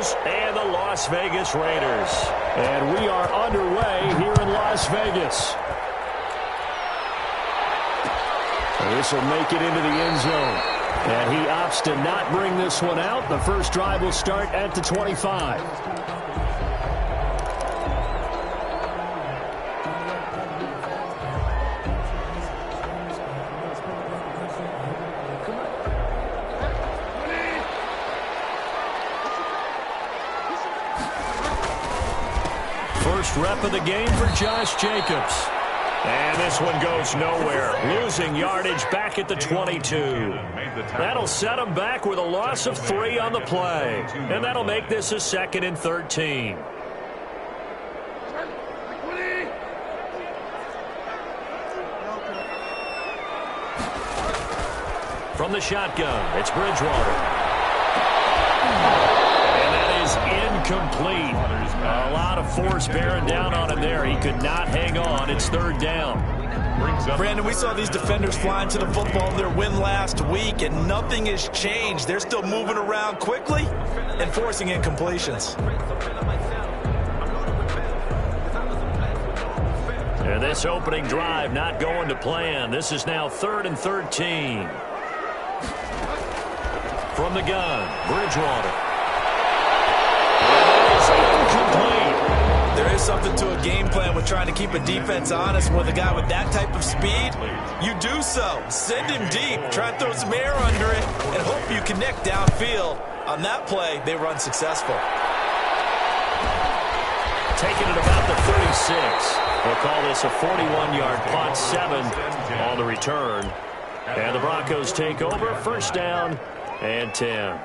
Chargers and the Las Vegas Raiders. And we are underway here in Las Vegas. This will make it into the end zone. And he opts to not bring this one out. The first drive will start at the 25. First rep of the game for Josh Jacobs. And this one goes nowhere. Losing yardage back at the 22. That'll set him back with a loss of 3 on the play. And that'll make this a 2nd and 13. From the shotgun, it's Bridgewater. And that is incomplete. A lot of force bearing down on him there. He could not hang on. It's 3rd down. Brandon, we saw these defenders flying to the football in their win last week, and nothing has changed. They're still moving around quickly and forcing incompletions. And this opening drive not going to plan. This is now 3rd and 13. From the gun, Bridgewater. There is something to a game plan with trying to keep a defense honest. With a guy with that type of speed, you do so. Send him deep. Try and throw some air under it and hope you connect downfield. On that play, they were unsuccessful. Taking it about the 36. We'll call this a 41-yard punt, 7 on the return. And the Broncos take over, 1st down and 10.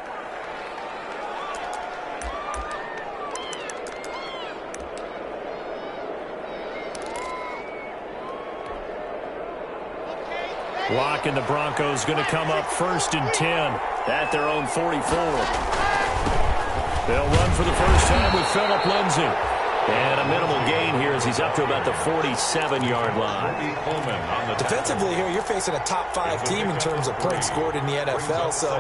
Lock and the Broncos going to come up 1st and 10 at their own 44. They'll run for the first time with Phillip Lindsay. And a minimal gain here as he's up to about the 47-yard line. Defensively here, you're facing a top 5 team in terms of points scored in the NFL. So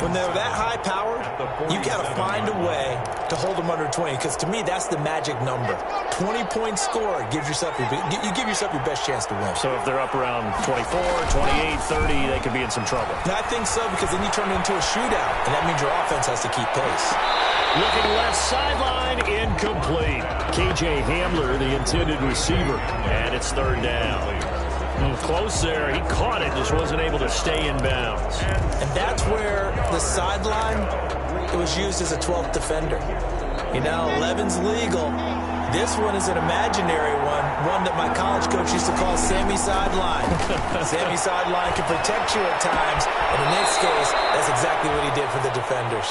when they're that high powered, you got to find a way to hold them under 20. Because to me, that's the magic number. 20-point score gives yourself you give yourself your best chance to win. So if they're up around 24, 28, 30, they could be in some trouble. I think so, because then you turn it into a shootout, and that means your offense has to keep pace. Looking left sideline, incomplete. KJ Hamler, the intended receiver, and it's 3rd down. Close there. He caught it, just wasn't able to stay in bounds. And that's where the sideline, it was used as a 12th defender. You know, 11's legal. This one is an imaginary one that my college coach used to call Sammy Sideline. Sammy Sideline can protect you at times, and in this case, that's exactly what he did for the defenders.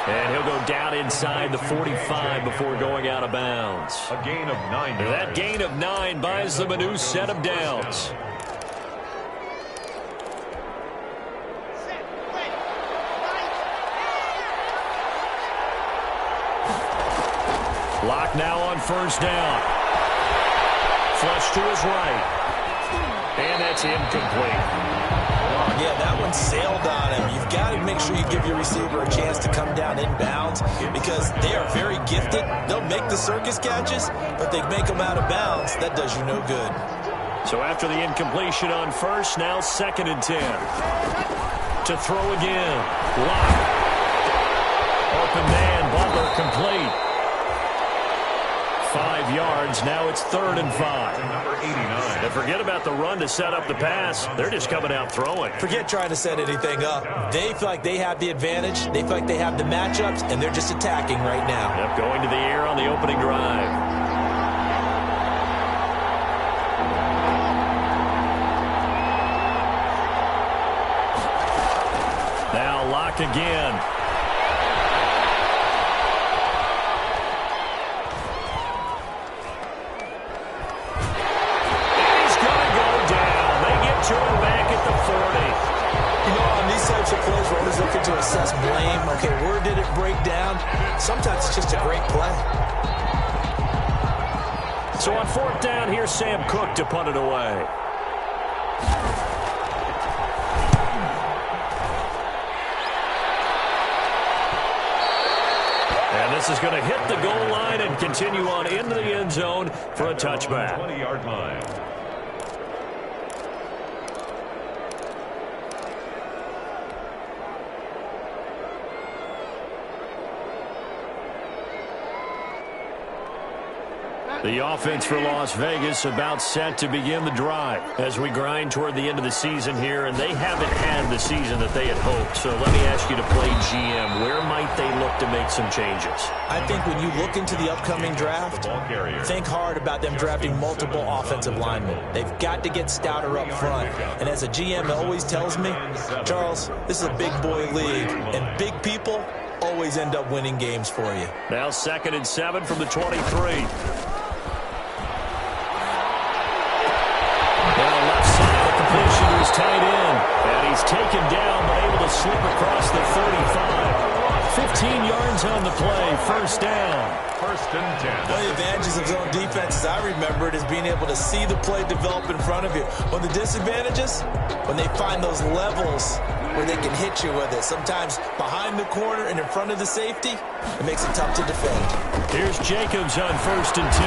And he'll go down inside the 45 before going out of bounds. A gain of 9. That gain of 9 buys them a new set of downs. Lock now on 1st down. Flush to his right. And that's incomplete. Yeah, that one sailed on him. You've got to make sure you give your receiver a chance to come down in bounds because they are very gifted. They'll make the circus catches, but they make them out of bounds. That does you no good. So after the incompletion on 1st, now 2nd and 10. To throw again. Lock. Open man, Butler complete. 5 yards. Now it's 3rd and 5. Number 89. And forget about the run to set up the pass. They're just coming out throwing. Forget trying to set anything up. They feel like they have the advantage. They feel like they have the matchups, and they're just attacking right now. Yep, going to the air on the opening drive. Now Lock again. Looking to assess blame. Okay, where did it break down? Sometimes it's just a great play. So on 4th down, here's Sam Cook to punt it away. And this is going to hit the goal line and continue on into the end zone for a touchback. 20-yard line. The offense for Las Vegas about set to begin the drive as we grind toward the end of the season here, and they haven't had the season that they had hoped. So let me ask you to play GM. Where might they look to make some changes? I think when you look into the upcoming draft, think hard about them drafting multiple offensive linemen. They've got to get stouter up front. And as a GM always tells me, Charles, this is a big boy league, and big people always end up winning games for you. Now 2nd and 7 from the 23. Completion to his tight end, and he's taken down but able to slip across the 35. 15 yards on the play, first down. 1st and 10. One of the advantages of zone defense, as I remember it, is being able to see the play develop in front of you. One of the disadvantages, when they find those levels where they can hit you with it. Sometimes behind the corner and in front of the safety, it makes it tough to defend. Here's Jacobs on 1st and 10.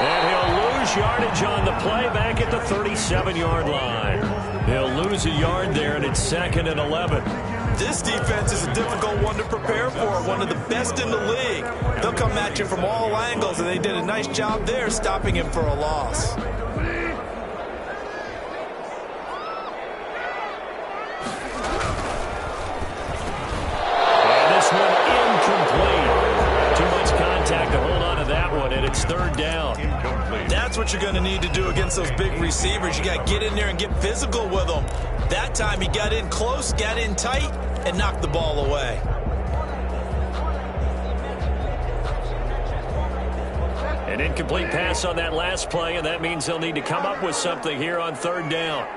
And he'll lose yardage on the play back at the 37-yard line. He'll lose a yard there, and it's 2nd and 11. This defense is a difficult one to prepare for, one of the best in the league. They'll come at you from all angles, and they did a nice job there stopping him for a loss. It's 3rd down. Incomplete. That's what you're going to need to do against those big receivers. You got to get in there and get physical with them. That time he got in close, got in tight, and knocked the ball away. An incomplete pass on that last play, and that means they'll need to come up with something here on 3rd down.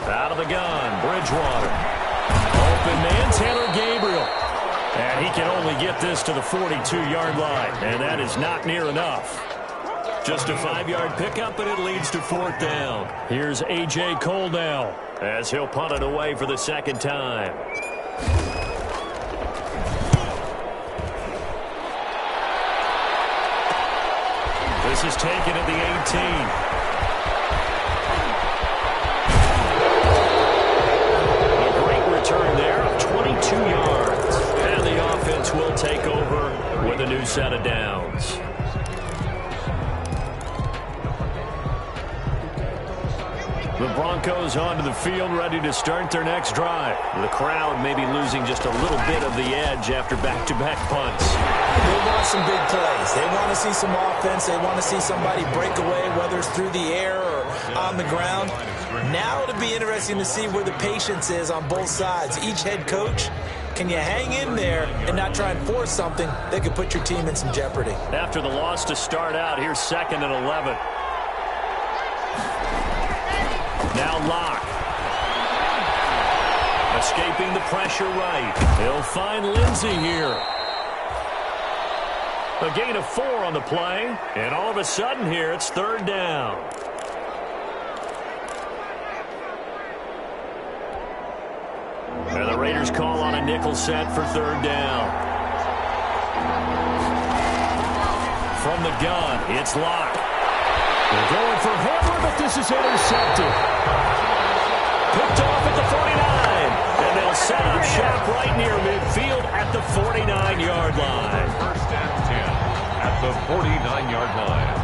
Out of the gun, Bridgewater. Open man, Taylor Gabriel. And he can only get this to the 42-yard line, and that is not near enough. Just a 5-yard pickup, and it leads to 4th down. Here's A.J. Cole now, as he'll punt it away for the 2nd time. This is taken at the 18. Return there of 22 yards. And the offense will take over with a new set of downs. The Broncos onto the field, ready to start their next drive. The crowd may be losing just a little bit of the edge after back-to-back punts. They want some big plays. They want to see some offense. They want to see somebody break away, whether it's through the air or on the ground. Now it'll be interesting to see where the patience is on both sides. Each head coach, can you hang in there and not try and force something that could put your team in some jeopardy? After the loss to start out, here's 2nd and 11. Now Locke. Escaping the pressure right. He'll find Lindsey here. A gain of 4 on the play. And all of a sudden here, it's 3rd down. And the Raiders call on a nickel set for 3rd down. From the gun, it's Locke. They're going for Hamler, but this is intercepted. Picked off at the 49. And they'll set up shop right near midfield at the 49-yard line. 1st and 10 at the 49-yard line.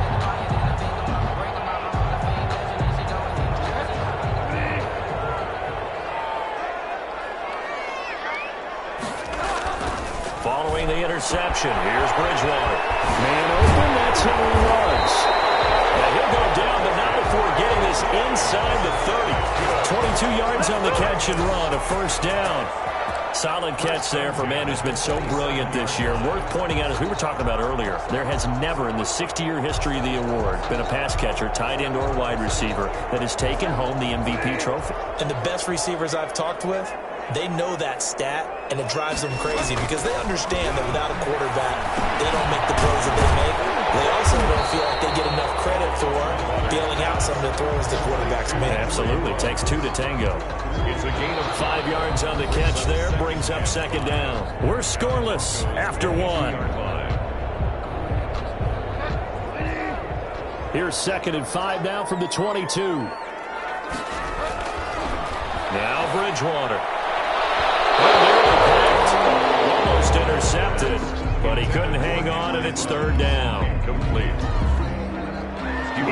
Following the interception, here's Bridgewater. Man open, that's Henry Ruggs. And he'll go down, but not before getting this inside the 30. 22 yards on the catch and run, a 1st down. Solid catch there for a man who's been so brilliant this year. Worth pointing out, as we were talking about earlier, there has never in the 60-year history of the award been a pass catcher, tight end, or wide receiver that has taken home the MVP trophy. And the best receivers I've talked with, they know that stat, and it drives them crazy because they understand that without a quarterback, they don't make the plays that they make. They also don't feel like they get enough credit for, bailing out some of the throws the quarterbacks make. Absolutely. Takes two to tango. It's a gain of 5 yards on the catch there. Brings up second down. We're scoreless after one. Here's 2nd and 5 now from the 22. Now Bridgewater. Almost intercepted, but he couldn't hang on, and it's 3rd down. complete.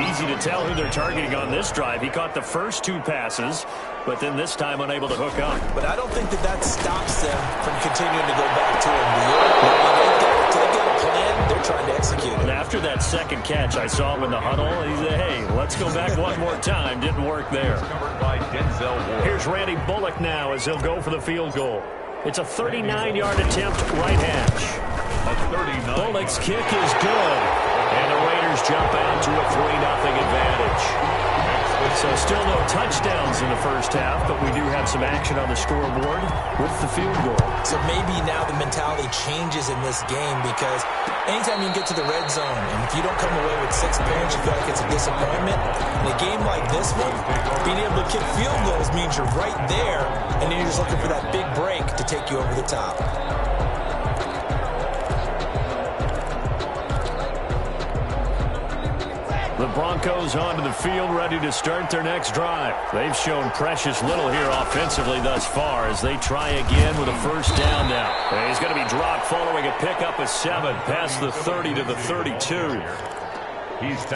Easy to tell who they're targeting on this drive. He caught the first 2 passes, but then this time unable to hook up. But I don't think that stops them from continuing to go back to him. They've got a plan. They're trying to execute it. And after that second catch, I saw him in the huddle. He said, hey, let's go back one more time. Didn't work there. Here's Randy Bullock now as he'll go for the field goal. It's a 39-yard attempt, right hash. Bullock's kick is good. And the Raiders jump out to a 3-0 advantage. So still no touchdowns in the first half, but we do have some action on the scoreboard with the field goal. So maybe now the mentality changes in this game, because anytime you can get to the red zone, and if you don't come away with 6 points, you feel like it's a disappointment. In a game like this one, being able to kick field goals means you're right there, and then you're just looking for that big break to take you over the top. The Broncos onto the field, ready to start their next drive. They've shown precious little here offensively thus far as they try again with a first down now. And he's going to be dropped following a pickup of 7 past the 30 to the 32.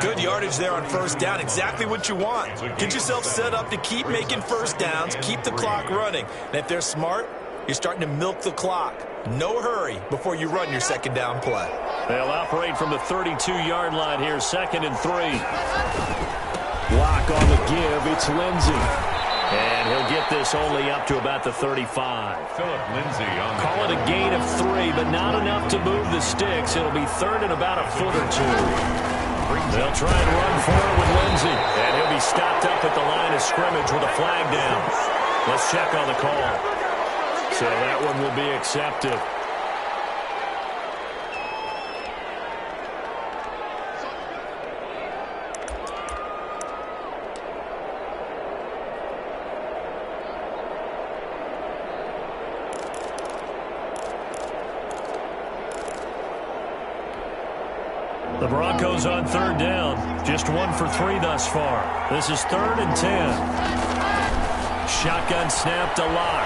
Good yardage there on first down. Exactly what you want. Get yourself set up to keep making first downs, keep the clock running. And if they're smart, you're starting to milk the clock. No hurry before you run your second down play. They'll operate from the 32-yard line here, 2nd and 3. Block on the give. It's Lindsey. And he'll get this only up to about the 35. Philip Lindsay on Call it a gain of 3, but not enough to move the sticks. It'll be 3rd and about a foot or 2. They'll try and run for it with Lindsey. And he'll be stopped up at the line of scrimmage with a flag down. Let's check on the call. So that one will be accepted. The Broncos on 3rd down. Just 1 for 3 thus far. This is 3rd and 10. Shotgun snap to Lock.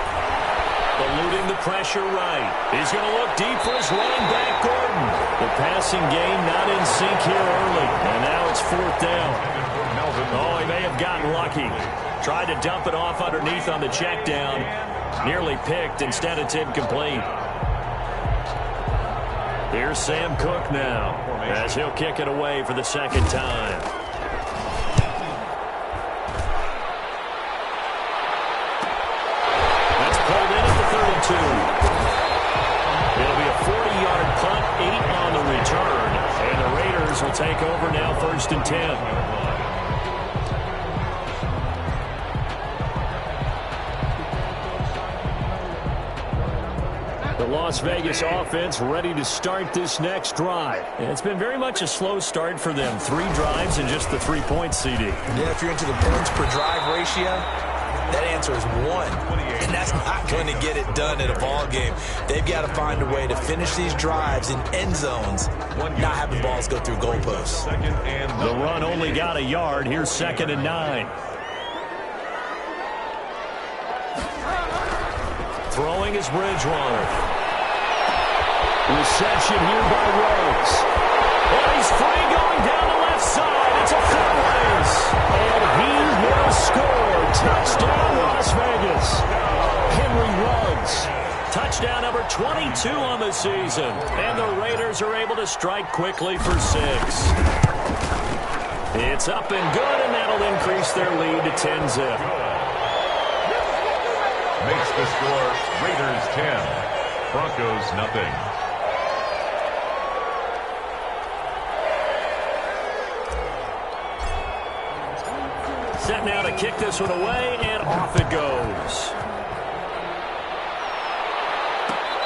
Eluding the pressure right. He's going to look deep for his running back, Gordon. The passing game not in sync here early. And now it's 4th down. Oh, he may have gotten lucky. Tried to dump it off underneath on the check down. Nearly picked. Instead, it's incomplete. Here's Sam Cook now as he'll kick it away for the 2nd time. That's pulled in at the 32. It'll be a 40-yard punt, 8 on the return, and the Raiders will take over now 1st and 10. The Las Vegas offense ready to start this next drive. And it's been very much a slow start for them. 3 drives and just the 3 points, CD. Yeah, if you're into the points per drive ratio, that answer is 1. And that's not going to get it done in a ball game. They've got to find a way to finish these drives in end zones, not having balls go through goalposts. The run only got a yard. Here's 2nd and 9. Throwing is Bridgewater. Reception here by Rhodes. And he's free going down the left side. It's a foot race. And he will score. Touchdown, Las Vegas. Henry Rhodes. Touchdown number 22 on the season. And the Raiders are able to strike quickly for 6. It's up and good, and that'll increase their lead to 10-zip. makes the score Raiders 10, Broncos nothing. Set now to kick this one away, and off it goes.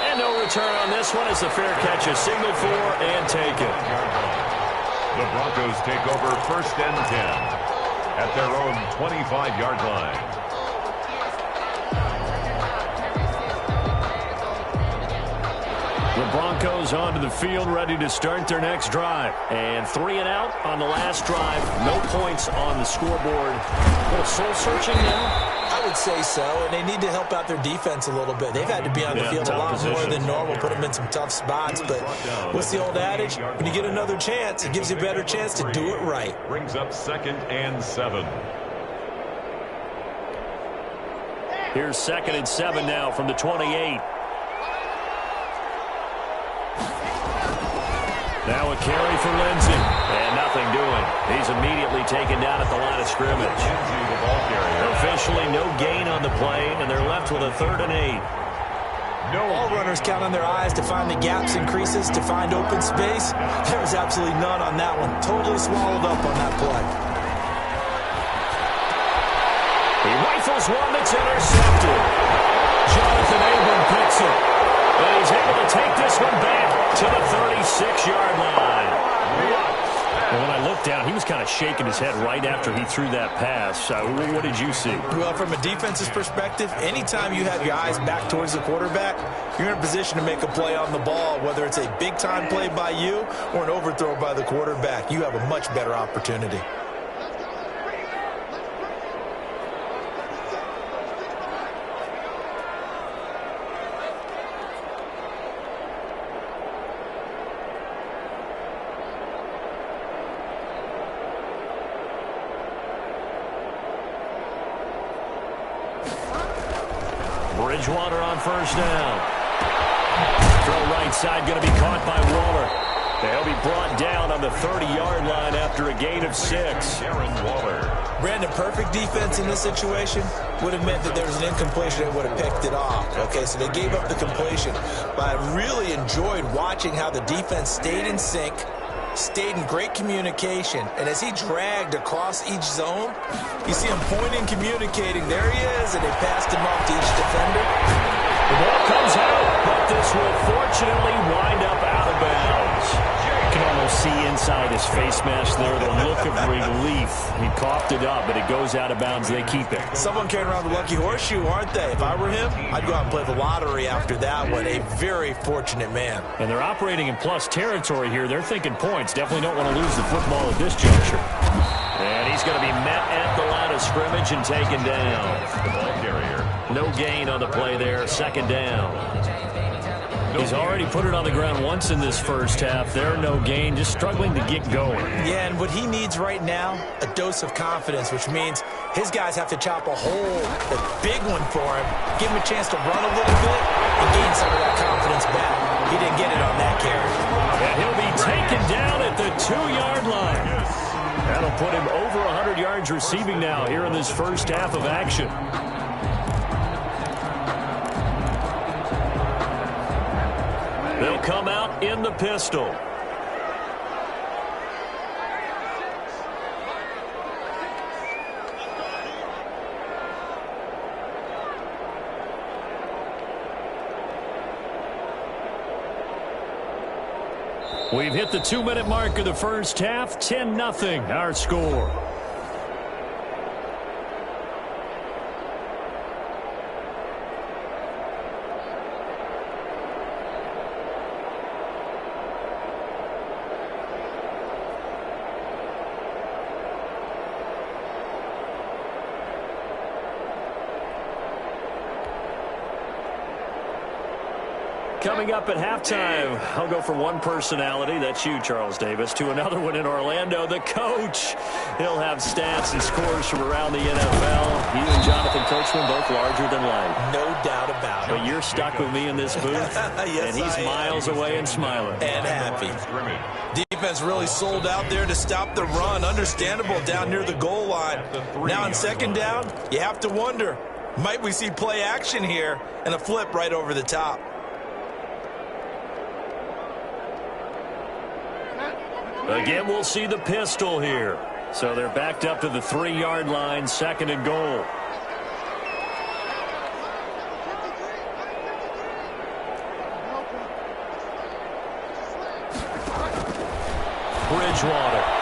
And no return on this one as the fair catch is signaled for and taken. The Broncos take over 1st and 10 at their own 25-yard line. The Broncos onto the field, ready to start their next drive. And 3 and out on the last drive. No points on the scoreboard. A little soul-searching now? I would say so, and they need to help out their defense a little bit. They've had to be on the field a lot more than normal, put them in some tough spots. But what's the old adage? When you get another chance, it gives you a better chance to do it right. Brings up 2nd and 7. Here's 2nd and 7 now from the 28. Now a carry for Lindsey. And nothing doing. He's immediately taken down at the line of scrimmage. Officially no gain on the play, and they're left with a 3rd and 8. All runners count on their eyes to find the gaps and creases, to find open space. There was absolutely none on that one. Totally swallowed up on that play. He rifles one that's intercepted. Jonathan Abram picks it. And he's able to take this one back to the 36-yard line. Well, when I looked down, he was kind of shaking his head right after he threw that pass. What did you see? Well, from a defense's perspective, anytime you have your eyes back towards the quarterback, you're in a position to make a play on the ball, whether it's a big-time play by you or an overthrow by the quarterback. You have a much better opportunity. Bridgewater on 1st down. Throw right side, going to be caught by Waller. They'll be brought down on the 30-yard line after a gain of 6. Brandon, perfect defense in this situation would have meant that there was an incompletion that would have picked it off. Okay, so they gave up the completion. But I really enjoyed watching how the defense stayed in sync, stayed in great communication, and as he dragged across each zone, you see him pointing, communicating. There he is, and they passed him off to each defender. The ball comes out, but this will fortunately wind up out of bounds. You can almost see inside his face mask there the look of relief. He coughed it up, but it goes out of bounds. They keep it. Someone carrying around the lucky horseshoe, aren't they? If I were him, I'd go out and play the lottery after that one. A very fortunate man. And they're operating in plus territory here. They're thinking points. Definitely don't want to lose the football at this juncture. And he's going to be met at the line of scrimmage and taken down. The ball carrier. No gain on the play there. 2nd down. He's already put it on the ground once in this first half. There, no gain, just struggling to get going. Yeah, and what he needs right now, a dose of confidence, which means his guys have to chop a hole, a big one for him, give him a chance to run a little bit and gain some of that confidence back. He didn't get it on that carry. And he'll be taken down at the 2-yard line. That'll put him over 100 yards receiving now here in this first half of action. They'll come out in the pistol. We've hit the 2-minute mark of the first half. 10-0 our score. Coming up at halftime, I'll go from one personality, that's you, Charles Davis, to another one in Orlando, the coach. He'll have stats and scores from around the NFL. You and Jonathan Coachman, both larger than life. No doubt about it. But you're stuck with me in this booth, yes, and he's miles away and smiling. And happy. Defense really sold out there to stop the run. Understandable down near the goal line. Now on 2nd down, you have to wonder, might we see play action here and a flip right over the top? Again, we'll see the pistol here. So they're backed up to the 3-yard line, 2nd and goal. Bridgewater.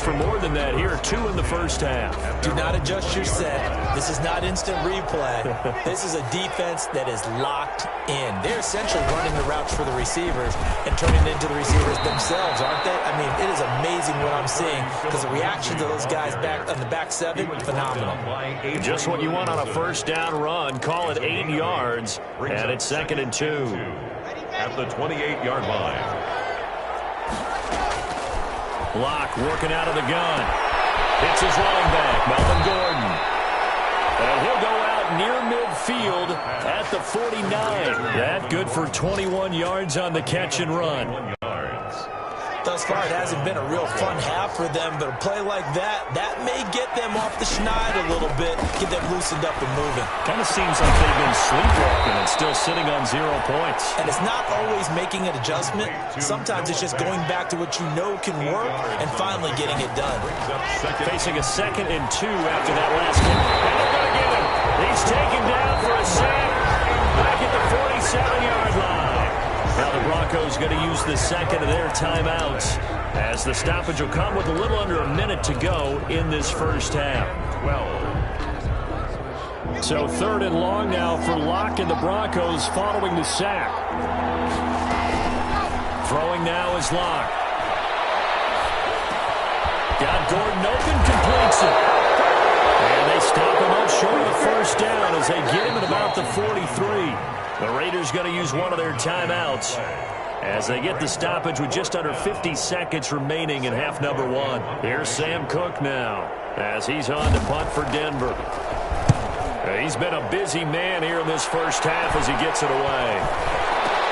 for more than that here. 2 in the first half. Do not adjust your set. This is not instant replay. This is a defense that is locked in. They're essentially running the routes for the receivers and turning it into the receivers themselves, aren't they? I mean, it is amazing what I'm seeing because the reactions of those guys back on the back 7, phenomenal. Just what you want on a first down run. Call it 8 yards, and it's 2nd and 2. At the 28-yard line. Locke working out of the gun. Hits his running back, Melvin Gordon. And he'll go out near midfield at the 49. That good for 21 yards on the catch and run. Thus far, it hasn't been a real fun half for them, but a play like that may get them off the schneid a little bit, get them loosened up and moving. Kind of seems like they've been sleepwalking and still sitting on 0 points. And it's not always making an adjustment. Sometimes it's just going back to what you know can work and finally getting it done. Facing a 2nd and 2 after that last kick. And they're going to get him. He's taken down for a sack back at the 47-yard line. Now the Broncos going to use the second of their timeouts as the stoppage will come with a little under a minute to go in this first half. 12. So 3rd and long now for Locke and the Broncos following the sack. Throwing now is Locke. Got Gordon open, completes it. And they stop him up short of the first down as they get him at about the 43. The Raiders going to use one of their timeouts as they get the stoppage with just under 50 seconds remaining in half number 1. Here's Sam Cook now as he's on to punt for Denver. He's been a busy man here in this first half as he gets it away.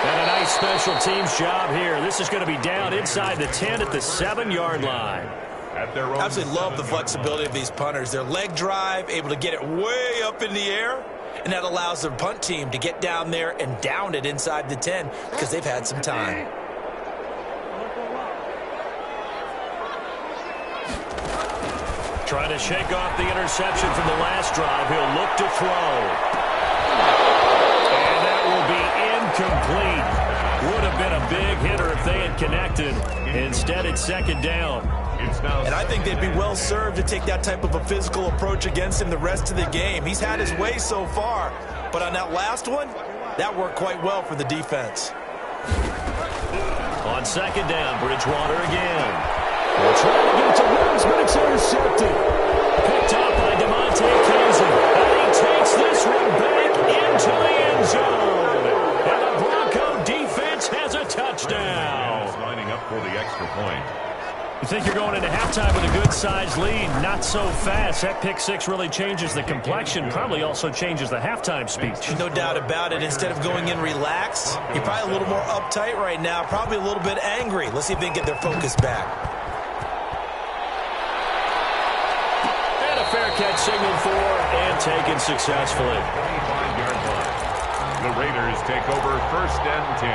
And a nice special teams job here. This is going to be down inside the 10 at the 7-yard line. I absolutely love the flexibility of these punters. Their leg drive, able to get it way up in the air. And that allows their punt team to get down there and down it inside the 10 because they've had some time. Trying to shake off the interception from the last drive. He'll look to throw. And that will be incomplete. Would have been a big hitter if they had connected. Instead, it's 2nd down. And I think they'd be well served to take that type of a physical approach against him the rest of the game. He's had his way so far, but on that last one, that worked quite well for the defense. On 2nd down, Bridgewater again. They'll try to get to Williams, but it's intercepted. Picked up by DeMonte Kazin. And he takes this one back into the end zone. And the Bronco defense has a touchdown. Lining up for the extra point. You think you're going into halftime with a good-sized lead. Not so fast. That pick 6 really changes the complexion. Probably also changes the halftime speech. No doubt about it. Instead of going in relaxed, you're probably a little more uptight right now. Probably a little bit angry. Let's see if they can get their focus back. And a fair catch signaled for and taken successfully. 25-yard line. The Raiders take over 1st and 10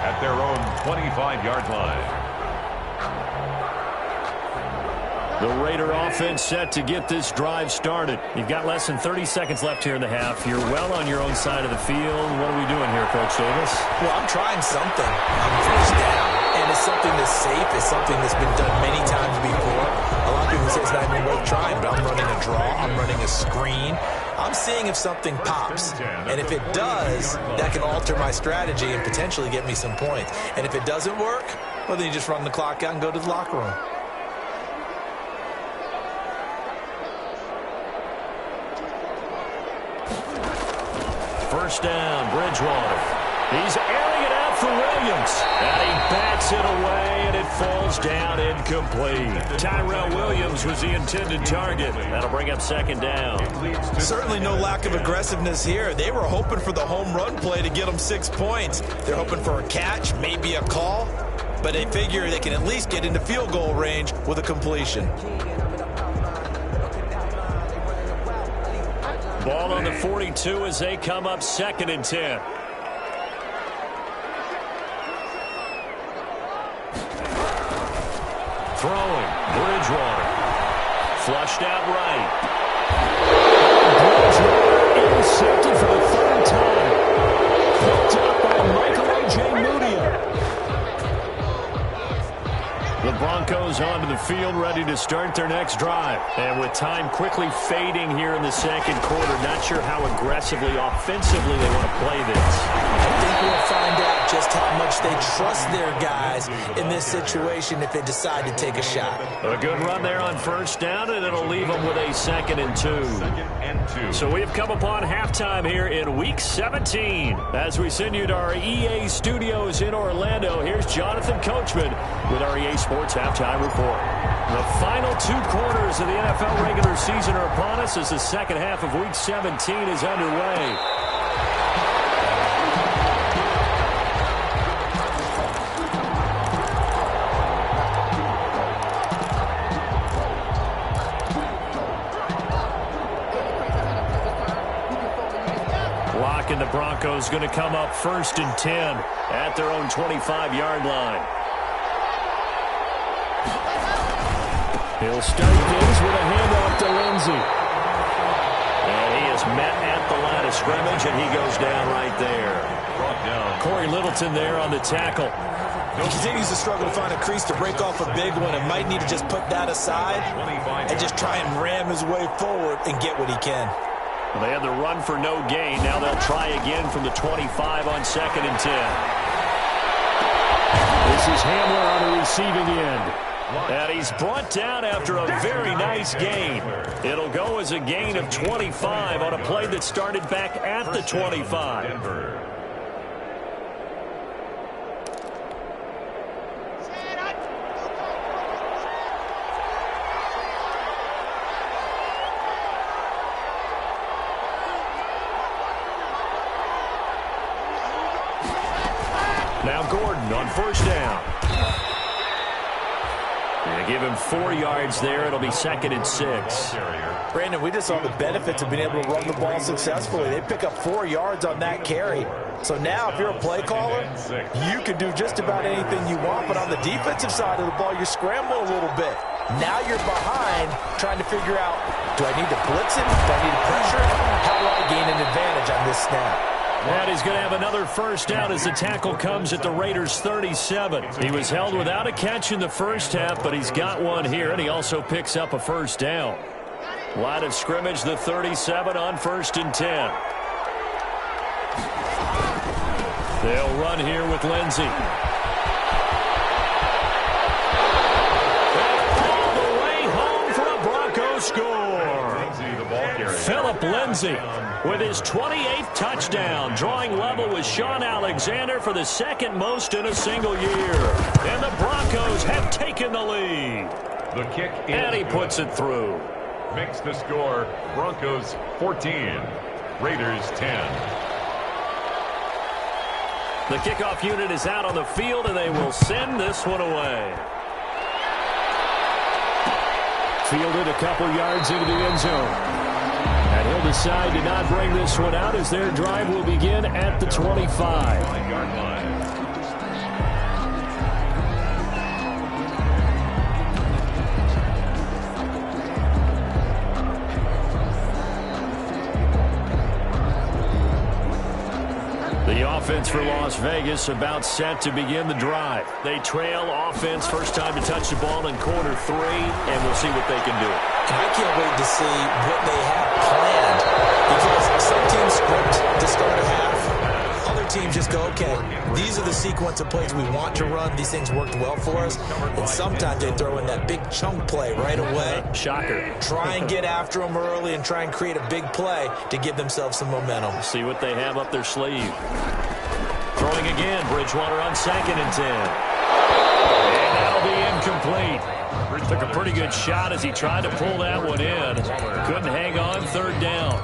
at their own 25-yard line. The Raider offense set to get this drive started. You've got less than 30 seconds left here in the half. You're well on your own side of the field. What are we doing here, Coach Davis? Well, I'm trying something. I'm first down. And it's something that's safe. It's something that's been done many times before. A lot of people say it's not even worth trying, but I'm running a draw. I'm running a screen. I'm seeing if something pops. And if it does, that can alter my strategy and potentially get me some points. And if it doesn't work, well, then you just run the clock out and go to the locker room. First down, Bridgewater. He's airing it out for Williams. And he bats it away, and it falls down incomplete. Tyrell Williams was the intended target. That'll bring up 2nd down. Certainly no lack of aggressiveness here. They were hoping for the home run play to get them 6 points. They're hoping for a catch, maybe a call. But they figure they can at least get into field goal range with a completion. Ball on the 42 as they come up 2nd and 10. Throwing, Bridgewater. Flushed out right. Bridgewater intercepted for the 3rd time. Picked up by Michael A.J. Mudia. The Broncos on onto the field, ready to start their next drive. And with time quickly fading here in the second quarter, not sure how aggressively, offensively they want to play this. I think we'll find out just how much they trust their guys in this situation if they decide to take a shot. A good run there on first down, and it'll leave them with a 2nd and 2. So we've come upon halftime here in Week 17. As we send you to our EA studios in Orlando, here's Jonathan Coachman with our EA Sports Halftime Report. The final 2 quarters of the NFL regular season are upon us as the second half of Week 17 is underway. And the Broncos going to come up 1st and 10 at their own 25-yard line. He'll start things with a handoff to Lindsey. And he is met at the line of scrimmage, and he goes down right there. Corey Littleton there on the tackle. He continues to struggle to find a crease to break off a big one and might need to just put that aside and just try and ram his way forward and get what he can. Well, they had the run for no gain. Now they'll try again from the 25 on 2nd and 10. This is Hamler on the receiving end. And he's brought down after a very nice gain. It'll go as a gain of 25 on a play that started back at the 25. Now Gordon on first down. They give him 4 yards there. It'll be 2nd and 6. Brandon, we just saw the benefits of being able to run the ball successfully. They pick up 4 yards on that carry. So now if you're a play caller, you can do just about anything you want. But on the defensive side of the ball, you're scrambling a little bit. Now you're behind trying to figure out, do I need to blitz him? Do I need to pressure him? How do I gain an advantage on this snap? And he's going to have another first down as the tackle comes at the Raiders' 37. He was held without a catch in the first half, but he's got one here, and he also picks up a first down. Line of scrimmage, the 37 on 1st and 10. They'll run here with Lindsey. And all the way home for a Broncos score. Philip Lindsey with his 28th touchdown, drawing level with Sean Alexander for the 2nd most in a single year. And the Broncos have taken the lead. The kick and he puts it through. Makes the score Broncos 14, Raiders 10. The kickoff unit is out on the field, and they will send this one away. Fielded a couple yards into the end zone. And he'll decide to not bring this one out as their drive will begin at the 25-yard line. The offense for Las Vegas about set to begin the drive. They trail offense, first time to touch the ball in quarter 3, and we'll see what they can do. I can't wait to see what they have planned, because some teams script to start a half. Other teams just go, okay, these are the sequence of plays we want to run. These things worked well for us. And sometimes they throw in that big chunk play right away. Shocker. Try and get after them early and try and create a big play to give themselves some momentum. See what they have up their sleeve. Throwing again, Bridgewater on 2nd and 10. And that'll be incomplete. Took a pretty good shot as he tried to pull that one in. Couldn't hang on, 3rd down.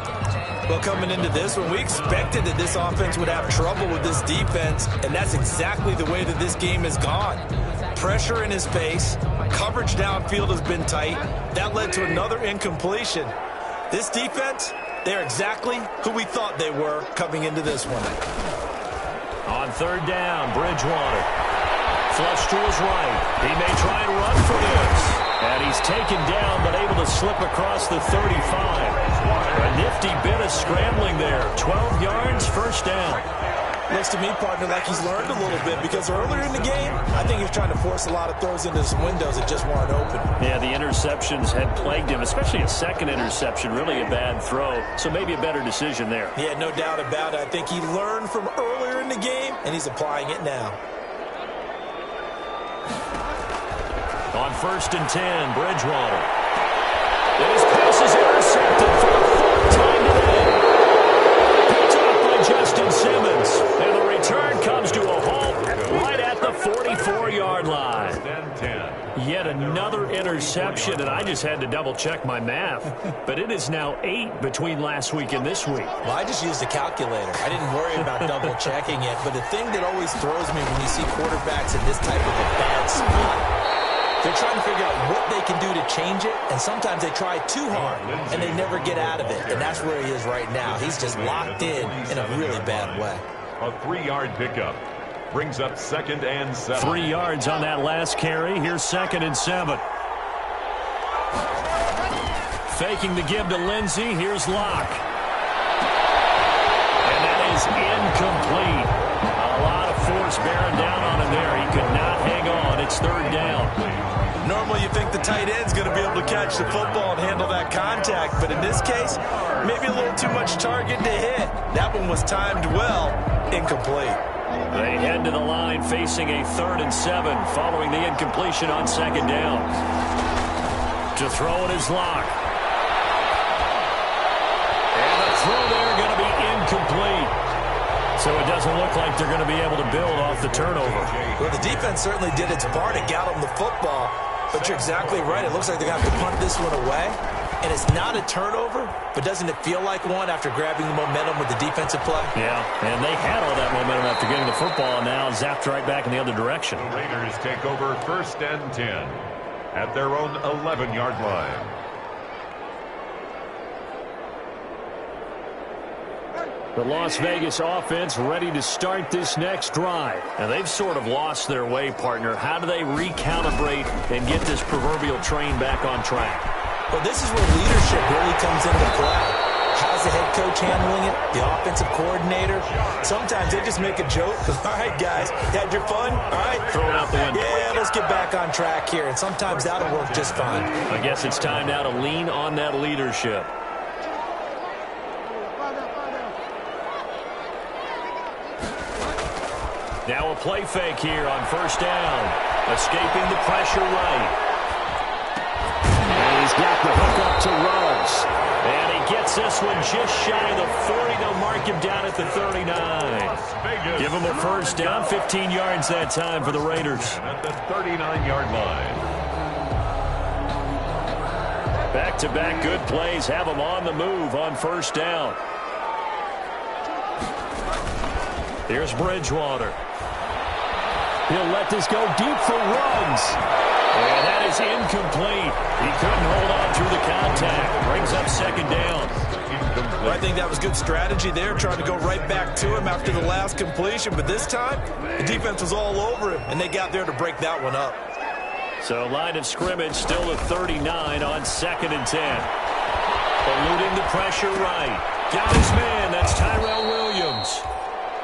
Well, coming into this one, we expected that this offense would have trouble with this defense, and that's exactly the way that this game has gone. Pressure in his face, coverage downfield has been tight. That led to another incompletion. This defense, they're exactly who we thought they were coming into this one. On 3rd down, Bridgewater. Flush to his right. He may try and run for this. And he's taken down, but able to slip across the 35. A nifty bit of scrambling there. 12 yards, first down. Looks to me, partner, like he's learned a little bit because earlier in the game, I think he was trying to force a lot of throws into some windows that just weren't open. Yeah, the interceptions had plagued him, especially a second interception, really a bad throw. So maybe a better decision there. Yeah, no doubt about it. I think he learned from earlier in the game, and he's applying it now. On 1st and 10, Bridgewater. And his pass is intercepted for the 4th time today. Picked up by Justin Simmons. And the return comes to a halt right at the 44-yard line. Yet another interception, and I just had to double-check my math. But it is now 8 between last week and this week. Well, I just used a calculator. I didn't worry about double-checking it. But the thing that always throws me when you see quarterbacks in this type of a bad spot, they're trying to figure out what they can do to change it, and sometimes they try too hard, and they never get out of it. And that's where he is right now. He's just locked in a really bad way. A 3-yard pickup brings up 2nd and 7. 3 yards on that last carry. Here's 2nd and 7. Faking the give to Lindsey. Here's Locke. And that is incomplete. A lot of force bearing down on him there. He could not hang on. It's 3rd down. Normally you think the tight end's going to be able to catch the football and handle that contact, but in this case, maybe a little too much target to hit. That one was timed well, incomplete. They head to the line facing a 3rd and 7 following the incompletion on 2nd down. To throw it is Locke. And the throw there going to be incomplete. So it doesn't look like they're going to be able to build off the turnover. Well, the defense certainly did its part to get them the football, but you're exactly right. It looks like they're going to have to punt this one away. And it's not a turnover, but doesn't it feel like one after grabbing the momentum with the defensive play? Yeah, and they had all that momentum after getting the football, and now zapped right back in the other direction. The Raiders take over 1st and 10 at their own 11-yard line. The Las Vegas offense ready to start this next drive. And they've sort of lost their way, partner. How do they recalibrate and get this proverbial train back on track? Well, this is where leadership really comes into play. How's the head coach handling it? The offensive coordinator? Sometimes they just make a joke. All right, guys, had your fun? All right. Throw it out the window. Yeah, let's get back on track here. And sometimes that'll work just fine. I guess it's time now to lean on that leadership. Now a play fake here on 1st down. Escaping the pressure right. And he's got the hook up to Ruggs. And he gets this one just shy of the 40. They'll mark him down at the 39. Give him a 1st down. 15 yards that time for the Raiders. At the 39-yard line. Back-to-back good plays have them on the move on 1st down. Here's Bridgewater. He'll let this go deep for Ruggs. And that is incomplete. He couldn't hold on through the contact. Brings up 2nd down. Well, I think that was good strategy there, trying to go right back to him after the last completion. But this time, the defense was all over him, and they got there to break that one up. So line of scrimmage still at 39 on 2nd and 10. Eluding the pressure right. Got his man. That's Tyrell Williams.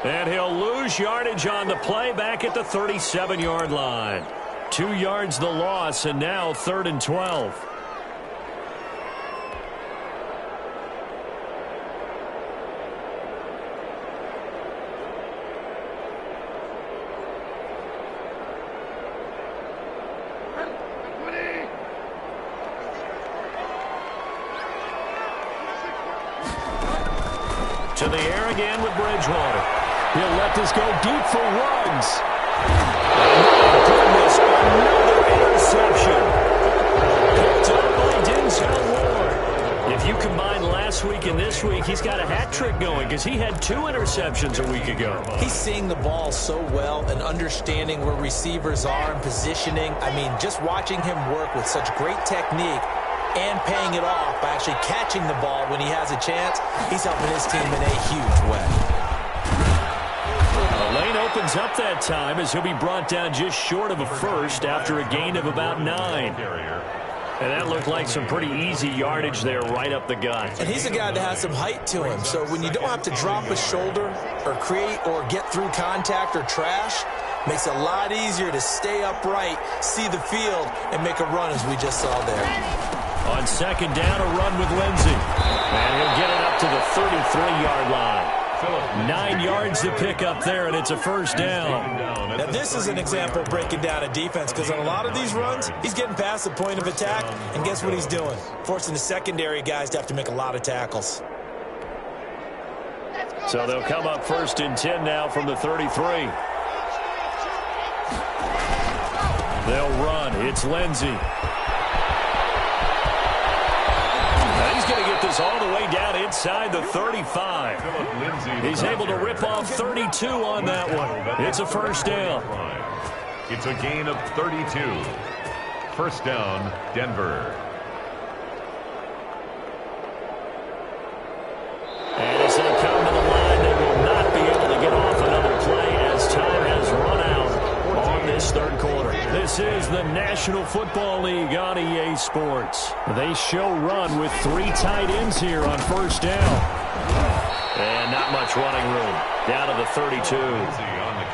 And he'll lose yardage on the play back at the 37-yard line. 2 yards the loss, and now 3rd and 12. To the air again with Bridgewater. He'll let this go deep for Ruggs. Oh, goodness, another interception. Picked up by Denzel Ward. If you combine last week and this week, he's got a hat trick going because he had 2 interceptions a week ago. He's seeing the ball so well and understanding where receivers are and positioning. I mean, just watching him work with such great technique and paying it off by actually catching the ball when he has a chance, he's helping his team in a huge way. The lane opens up that time as he'll be brought down just short of a 1st after a gain of about 9. And that looked like some pretty easy yardage there right up the gut. And he's a guy that has some height to him. So when you don't have to drop a shoulder or create or get through contact or trash, makes it a lot easier to stay upright, see the field, and make a run as we just saw there. On second down, a run with Lindsey. And he'll get it up to the 33-yard line. 9 yards to pick up there, and it's a first down. Now, this is an example of breaking down a defense, because on a lot of these runs, he's getting past the point of attack, and guess what he's doing? Forcing the secondary guys to have to make a lot of tackles. So they'll come up first and 10 now from the 33. They'll run. It's Lindsey. He's going to get this all the way down inside the 35. He's able to rip off 32 on that one. It's a first down. It's a gain of 32. First down, Denver. And as they come to the line, they will not be able to get off another play as time has run out on this third quarter. This is the National Football League on EA Sports. They show run with 3 tight ends here on first down. And not much running room. Down to the 32.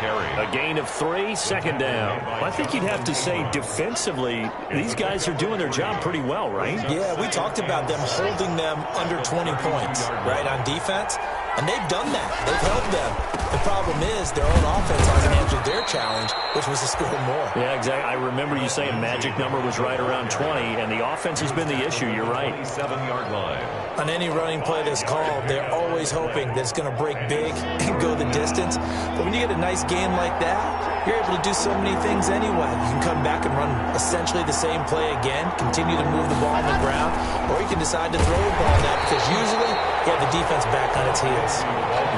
A gain of 3, second down. I think you'd have to say defensively, these guys are doing their job pretty well, right? Yeah, we talked about them holding them under 20 points, right, on defense. And they've done that. They've held them. The problem is their own offense hasn't answered their challenge, which was to score more. Yeah, exactly. I remember you saying magic number was right around 20, and the offense has been the issue. You're right. 7-yard line. On any running play that's called, they're always hoping that it's going to break big and go the distance. But when you get a nice gain like that, you're able to do so many things anyway. You can come back and run essentially the same play again, continue to move the ball on the ground, or you can decide to throw the ball now because usually you have the defense back on its heels.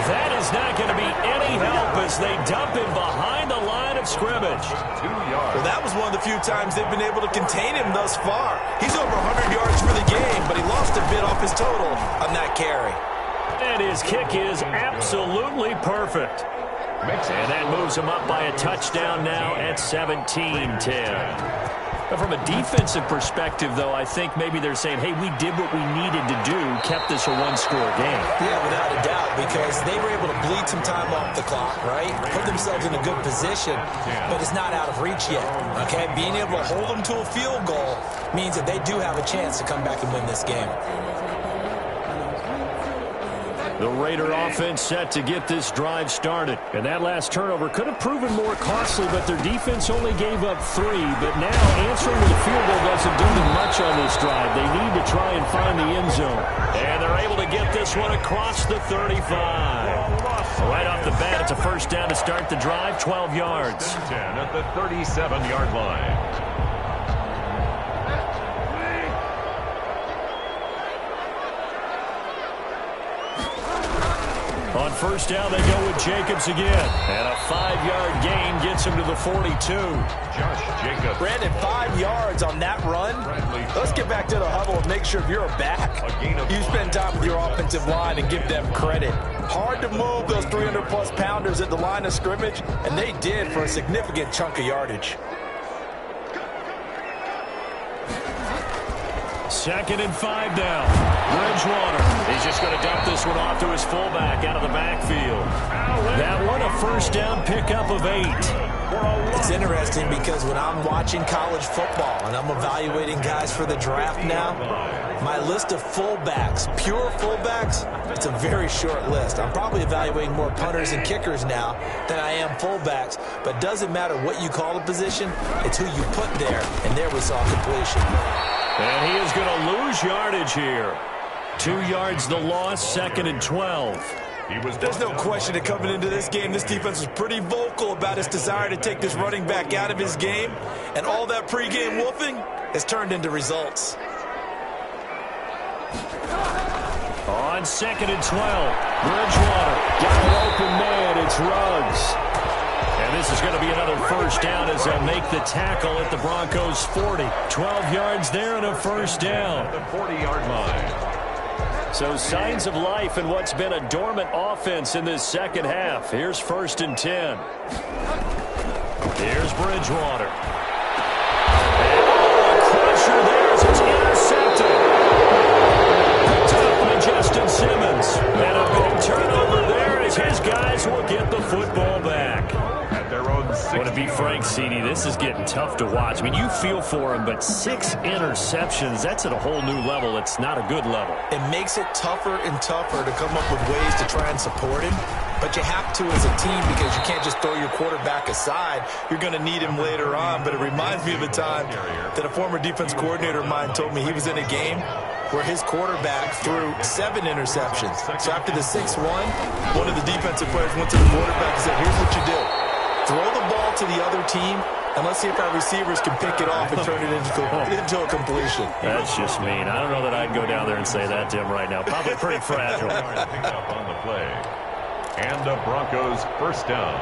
That is not going to be any help as they dump him behind the line of scrimmage. 2 yards. Well, that was one of the few times they've been able to contain him thus far. He's over 100 yards for the game, but he lost a bit off his total on that carry. And his kick is absolutely perfect. And that moves him up by a touchdown now at 17-10. But from a defensive perspective, though, I think maybe they're saying, hey, we did what we needed to do, kept this a one-score game. Yeah, without a doubt, because they were able to bleed some time off the clock, right? Put themselves in a good position, but it's not out of reach yet, okay? Being able to hold them to a field goal means that they do have a chance to come back and win this game. The Raider offense set to get this drive started. And that last turnover could have proven more costly, but their defense only gave up 3. But now answering with a field goal doesn't do them much on this drive. They need to try and find the end zone. And they're able to get this one across the 35. Right off the bat, it's a first down to start the drive, 12 yards. 10 at the 37-yard line. On first down, they go with Jacobs again. And a 5-yard gain gets him to the 42. Josh Jacobs. Brandon, 5 yards on that run. Let's get back to the huddle and make sure if you're a back, you spend time with your offensive line and give them credit. Hard to move those 300-plus pounders at the line of scrimmage, and they did for a significant chunk of yardage. Second and 5 down. Bridgewater. He's just going to dump this one off to his fullback out of the backfield. That one a first down pickup of 8. It's interesting because when I'm watching college football and I'm evaluating guys for the draft now, my list of fullbacks, pure fullbacks, it's a very short list. I'm probably evaluating more punters and kickers now than I am fullbacks, but it doesn't matter what you call the position, it's who you put there, and there we saw completion. And he is going to lose yardage here. 2 yards the loss, second and 12. There's no question that coming into this game, this defense was pretty vocal about its desire to take this running back out of his game, and all that pregame wolfing has turned into results. On second and 12, Bridgewater got an open man. It's Ruggs. And this is going to be another first down as they'll make the tackle at the Broncos' 40. 12 yards there and a first down. The 40-yard line. So signs of life in what's been a dormant offense in this second half. Here's first and 10. Here's Bridgewater. And a crusher there as it's Simmons. And a big turnover there as his guys will get the football back. At their own Want to be frank, CD, this is getting tough to watch. I mean, you feel for him, but 6 interceptions, that's at a whole new level. It's not a good level. It makes it tougher and tougher to come up with ways to try and support him. But you have to as a team because you can't just throw your quarterback aside. You're going to need him later on. But it reminds me of a time that a former defense coordinator of mine told me he was in a game where his quarterback threw 7 interceptions. So after the 6-1, one of the defensive players went to the quarterback and said, here's what you do. Throw the ball to the other team, and let's see if our receivers can pick it off and turn it into a completion. That's just mean. I don't know that I'd go down there and say that to him right now. Probably pretty fragile. pick up on the play. And the Broncos first down.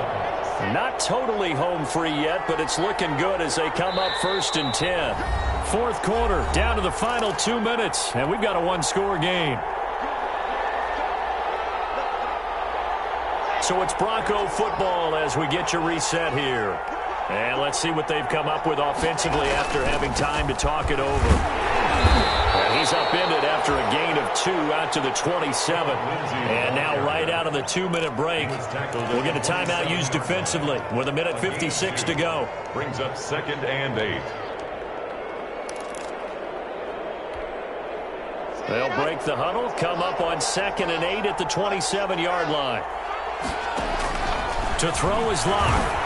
Not totally home free yet, but it's looking good as they come up 1st and 10. Fourth quarter, down to the final 2 minutes, and we've got a 1-score game. So it's Bronco football as we get you reset here. And let's see what they've come up with offensively after having time to talk it over. And he's upended after a gain of 2 out to the 27. And now right out of the 2-minute break, we'll get a timeout used defensively with 1:56 to go. Brings up 2nd and 8. They'll break the huddle, come up on 2nd and 8 at the 27-yard line. To throw is Locke.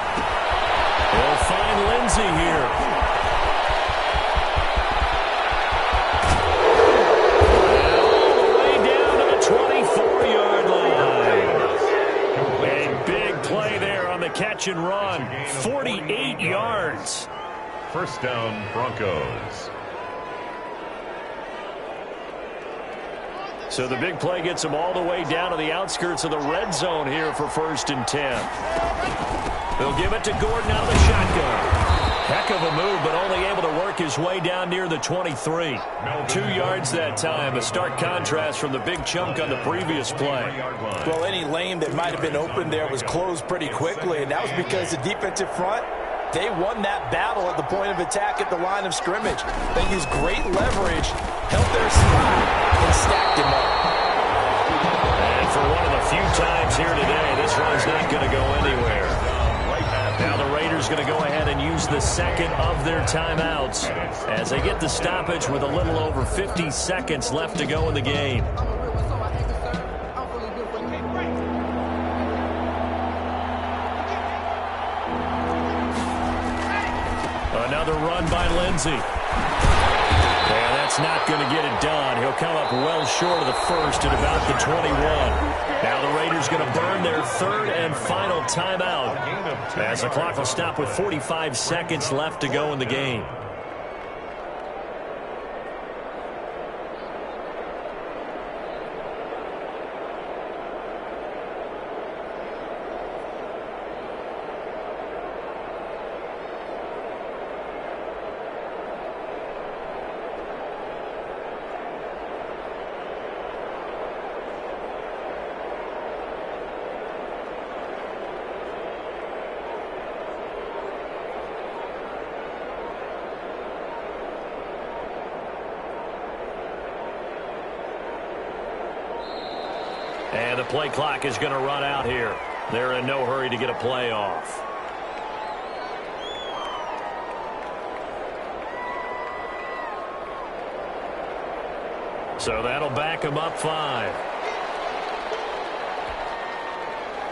They'll find Lindsey here. And all the way down to the 24-yard line. A big play there on the catch and run. 48 yards. First down, Broncos. So the big play gets them all the way down to the outskirts of the red zone here for 1st and 10. They'll give it to Gordon out of the shotgun. Heck of a move, but only able to work his way down near the 23. 2 yards that time, a stark contrast from the big chunk on the previous play. Well, any lane that might have been open there was closed pretty quickly, and that was because the defensive front, they won that battle at the point of attack at the line of scrimmage. They used great leverage, held their spot, and stacked him up. And for one of the few times here today, this run's not going to go anywhere. Now the Raiders going to go ahead and use the second of their timeouts as they get the stoppage with a little over 50 seconds left to go in the game. Another run by Lindsey. And that's not going to get it done. He'll come up well short of the first at about the 21. Now the Raiders going to burn their 3rd and final timeout as the clock will stop with 45 seconds left to go in the game. And the play clock is going to run out here. They're in no hurry to get a play off. So that'll back them up 5.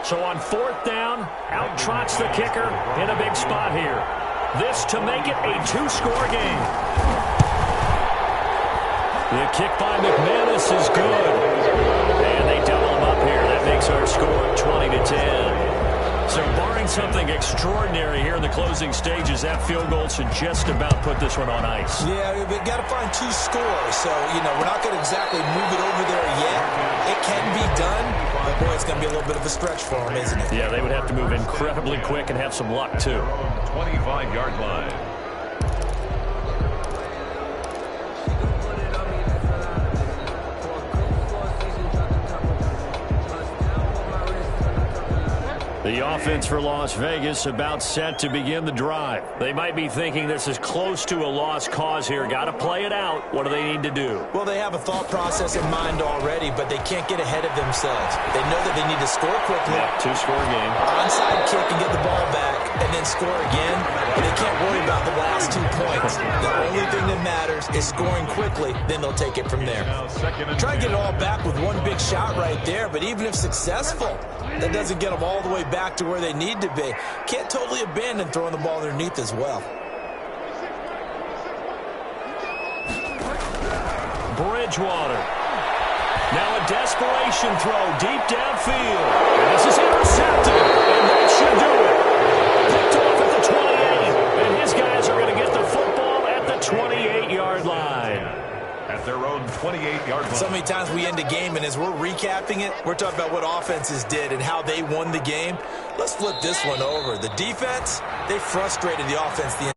So on 4th down, out trots the kicker in a big spot here. This to make it a 2-score game. The kick by McManus is good. And they double him up here. That makes our score 20-10. So barring something extraordinary here in the closing stages, that field goal should just about put this one on ice. Yeah, we've got to find 2 scores. So, we're not going to exactly move it over there yet. It can be done, but boy, it's going to be a little bit of a stretch for them, isn't it? Yeah, they would have to move incredibly quick and have some luck, too. 25-yard line. The offense for Las Vegas about set to begin the drive. They might be thinking this is close to a lost cause here. Got to play it out. What do they need to do? Well, they have a thought process in mind already, but they can't get ahead of themselves. They know that they need to score quickly. Yeah, two-score game. Onside kick and get the ball back, and then score again. And they can't worry about the last 2 points. The only thing that matters is scoring quickly, then they'll take it from there. Try to get it all back with one big shot right there, but even if successful, that doesn't get them all the way back to where they need to be. Can't totally abandon throwing the ball underneath as well. Bridgewater. Now a desperation throw deep downfield. And this is intercepted. And that should do it. Picked off at the 28. And his guys are going to get the football at the 28-yard line. At their own 28-yard line. So many times we end a game, and as we're recapping it, we're talking about what offenses did and how they won the game. Let's flip this one over. The defense, they frustrated the offense the